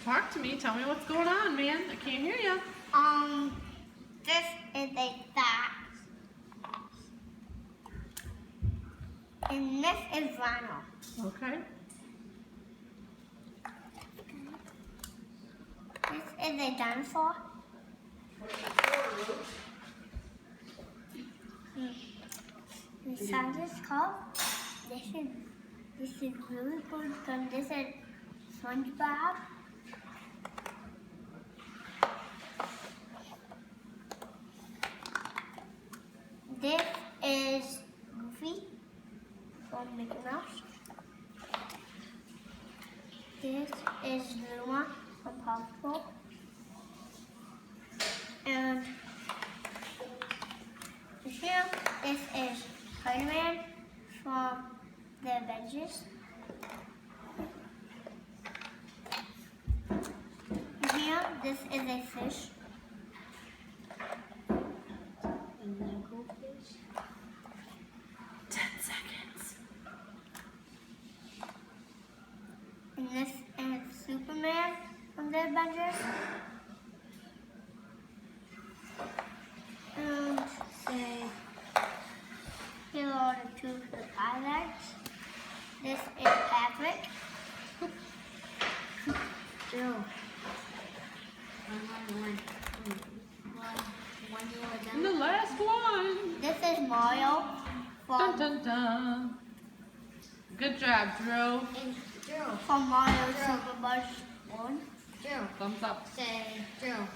Talk to me. Tell me what's going on, man. I can't hear you. This is a fox. And this is Ronald. Okay. This is a dinosaur. The sound is called. This is really good because this is SpongeBob. This is Goofy from Mickey Mouse. This is Luma from Paw Patrol. And here, this is Spider-Man from the Avengers. Here, this is a fish. And then goldfish. 10 seconds. And this is Superman from the Avengers. And say hello to the pilots. This is Patrick. Jill. One you are And done. the last one. This is Mario Dun dun dun. Good job, Drew. And Jill. from Mario Super Bros. 1. Jill. Thumbs up. Say Jill.